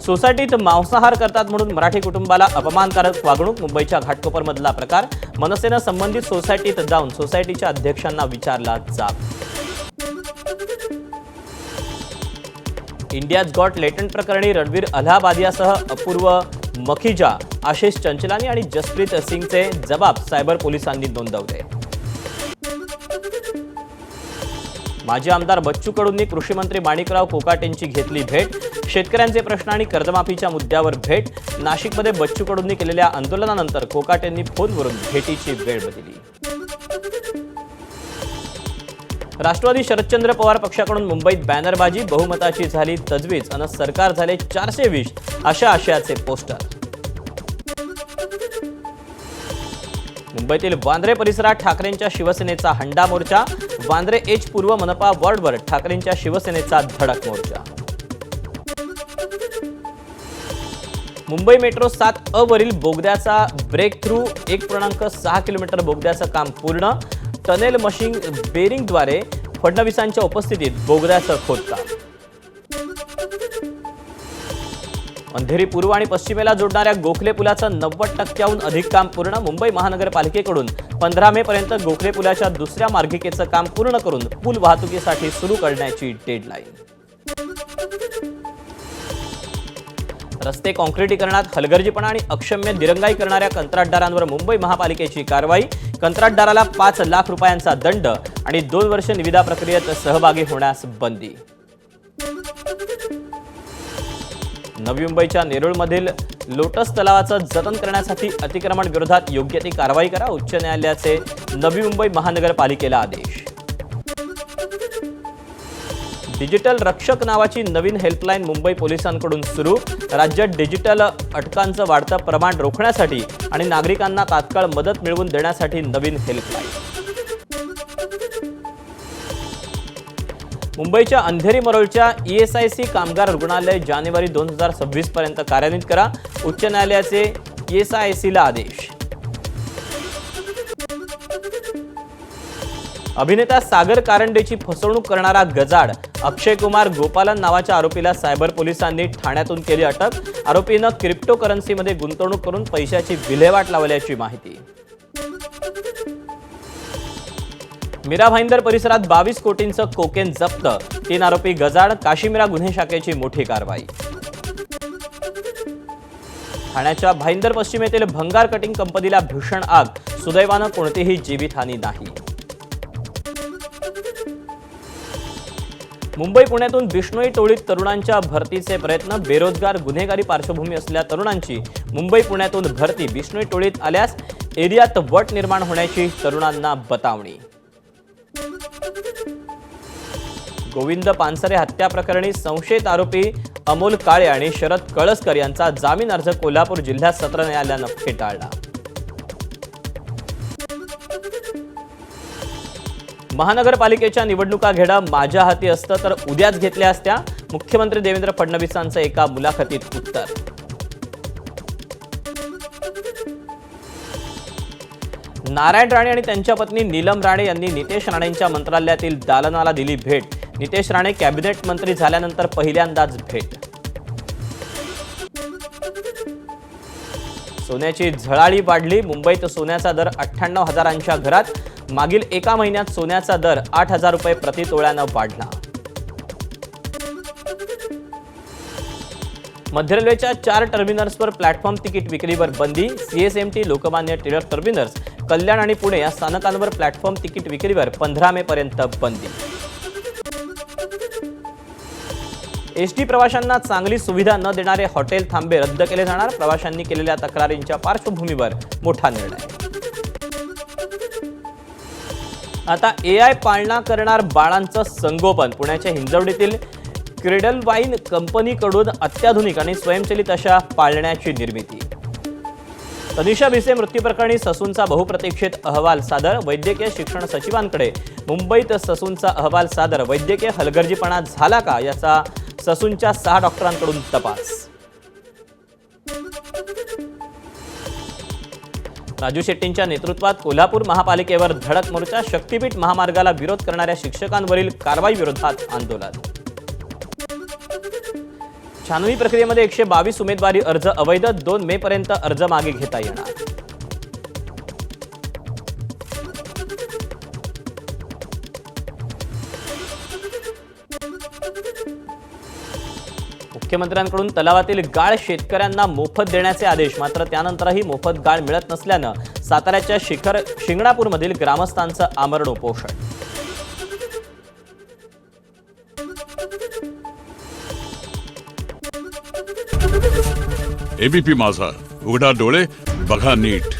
सोसायटीत मांसाहार करतात म्हणून मराठी कुटुंबाला अपमानकारक वागणूक. मुंबईच्या घाटकोपरमधला प्रकार. मनसेनं संबंधित सोसायटीत जाऊन सोसायटीच्या अध्यक्षांना विचारला जाब. इंडियाज गॉट लेटंट प्रकरणी रणवीर अलाहाबादियासह अपूर्व मखीजा, आशिष चंचलानी आणि जसप्रीत सिंगचे जबाब सायबर पोलिसांनी नोंदवले. माजी आमदार बच्चू कडूंनी कृषी मंत्री माणिकराव कोकाटेंची घेतली भेट. शेतकऱ्यांचे प्रश्न आणि कर्जमाफीच्या मुद्द्यावर भेट. नाशिकमध्ये बच्चू कडूंनी केलेल्या आंदोलनानंतर कोकाटेंनी फोनवरून भेटीची वेळ बदलली. राष्ट्रवादी शरदचंद्र पवार पक्षाकडून मुंबईत बॅनरबाजी. बहुमताची झाली तजवीज अन सरकार झाले 420 अशा आशयाचे पोस्टर. मुंबईतील वांद्रे परिसरात ठाकरेंच्या शिवसेनेचा हंडा मोर्चा. वांद्रे एच पूर्व मनपा वॉर्डवर ठाकरेंच्या शिवसेनेचा धडक मोर्चा. मुंबई मेट्रो 7 वरील बोगद्याचा ब्रेक थ्रू. 1.6 किलोमीटर बोगद्याचं काम पूर्ण. टनेल मशीन बेरिंगद्वारे फडणवीसांच्या उपस्थितीत बोगद्याचं खोदकाम. अंधेरी पूर्व आणि पश्चिमेला जोडणाऱ्या गोखले पुलाचं 90% अधिक काम पूर्ण. मुंबई महानगरपालिकेकडून 15 मे पर्यंत गोखले पुलाच्या दुसऱ्या मार्गिकेचं काम पूर्ण करून पूल वाहतुकीसाठी सुरू करण्याची डेडलाईन. रस्ते काँक्रिटीकरणात हलगर्जीपणा आणि अक्षम्य दिरंगाई करणाऱ्या कंत्राटदारांवर मुंबई महापालिकेची कारवाई. कंत्राटदाराला 5 लाख रुपयांचा दंड आणि 2 वर्ष निविदा प्रक्रियेत सहभागी होण्यास बंदी. नवी मुंबईच्या नेरूळमधील लोटस तलावाचं जतन करण्यासाठी अतिक्रमण विरोधात योग्य ती कारवाई करा. उच्च न्यायालयाचे नवी मुंबई महानगरपालिकेला आदेश. डिजिटल रक्षक नावाची नवीन हेल्पलाईन मुंबई पोलिसांकडून सुरू. राज्यात डिजिटल अटकांचं वाढतं प्रमाण रोखण्यासाठी आणि नागरिकांना तात्काळ मदत मिळवून देण्यासाठी नवीन हेल्पलाईन. मुंबईच्या अंधेरी मरोळच्या ESIC कामगार रुग्णालय जानेवारी 2026 पर्यंत कार्यान्वित करा. उच्च न्यायालयाचे ESICला आदेश. अभिनेता सागर कारंडेची फसवणूक करणारा गजाड अक्षय कुमार गोपालन नावाच्या आरोपीला सायबर पोलिसांनी ठाण्यातून केली अटक. आरोपीनं क्रिप्टोकरन्सीमध्ये गुंतवणूक करून पैशाची विल्हेवाट लावल्याची माहिती. मीरा भाईंदर परिसरात 22 कोटींचं कोकेन जप्त. 3 आरोपी गजाड. काशीमीरा गुन्हे शाखेची मोठी कारवाई. ठाण्याच्या भाईंदर पश्चिम येथील भंगार कटिंग कंपनीला भीषण आग. सुदैवानं कोणतीही जीवितहानी नाही. मुंबई पुण्यातून बिश्नोई टोळीत तरुणांच्या भरतीचे प्रयत्न. बेरोजगार गुन्हेगारी पार्श्वभूमी असलेल्या तरुणांची मुंबई पुण्यातून भरती. बिश्नोई टोळीत आल्यास एरियात वट निर्माण होण्याची तरुणांना बतावणी. गोविंद पानसरे हत्या प्रकरणी संशयित आरोपी अमोल काळे आणि शरद कळसकर यांचा जामीन अर्ज कोल्हापूर जिल्हा सत्र न्यायालयानं फेटाळला. महानगरपालिकेच्या निवडणुका घेणं माझ्या हाती असतं तर उद्याच घेतल्या असत्या. मुख्यमंत्री देवेंद्र फडणवीसांचं एका मुलाखतीत उत्तर. नारायण राणे आणि त्यांच्या पत्नी नीलम राणे यांनी नितेश राणेंच्या मंत्रालयातील दालनाला दिली भेट. नितेश राणे कॅबिनेट मंत्री झाल्यानंतर पहिल्यांदाच भेट. सोन्याची झळाळी वाढली. मुंबईत सोन्याचा दर 98,000च्या घरात. मागील एका महिन्यात सोन्याचा दर 8,000 रुपये प्रति तोळ्यानं वाढला. मध्य रेल्वेच्या 4 टर्मिनल्सवर प्लॅटफॉर्म तिकीट विक्रीवर बंदी. CSMT, लोकमान्य टिळक टर्मिनस, कल्याण आणि पुणे या स्थानकांवर प्लॅटफॉर्म तिकीट विक्रीवर 15 मे पर्यंत बंदी. एसटी प्रवाशांना चांगली सुविधा न देणारे हॉटेल थांबे रद्द केले जाणार. प्रवाशांनी केलेल्या तक्रारींच्या पार्श्वभूमीवर मोठा निर्णय. आता AI पाळणा करणार बाळांचं संगोपन. पुण्याच्या हिंजवडीतील क्रेडलवाईन कंपनीकडून अत्याधुनिक आणि स्वयंचलित अशा पाळण्याची निर्मिती. तनिषा भिसे मृत्यू प्रकरणी ससूनचा बहुप्रतीक्षित अहवाल सादर. वैद्यकीय शिक्षण सचिवांकडे मुंबईत ससूनचा अहवाल सादर. वैद्यकीय हलगर्जीपणा झाला का याचा ससूनच्या 6 डॉक्टरांकडून तपास. राजू शेट्टींच्या नेतृत्वात कोल्हापूर महापालिकेवर धडक मोर्चा. शक्तीपीठ महामार्गाला विरोध करणाऱ्या शिक्षकांवरील कारवाई विरोधात आंदोलन. छाननी प्रक्रियेमध्ये 122 उमेदवारी अर्ज अवैध, 2 मे पर्यंत अर्ज मागे घेता येणार. मुख्यमंत्र्यांकडून तलावातील गाळ शेतकऱ्यांना मोफत देण्याचे आदेश, मात्र त्यानंतरही मोफत गाळ मिळत नसल्यानं साताऱ्याच्या शिंगणापूरमधील ग्रामस्थांचं आमरण उपोषण. एबीपी माझा, उघडा डोळे बघा नीट.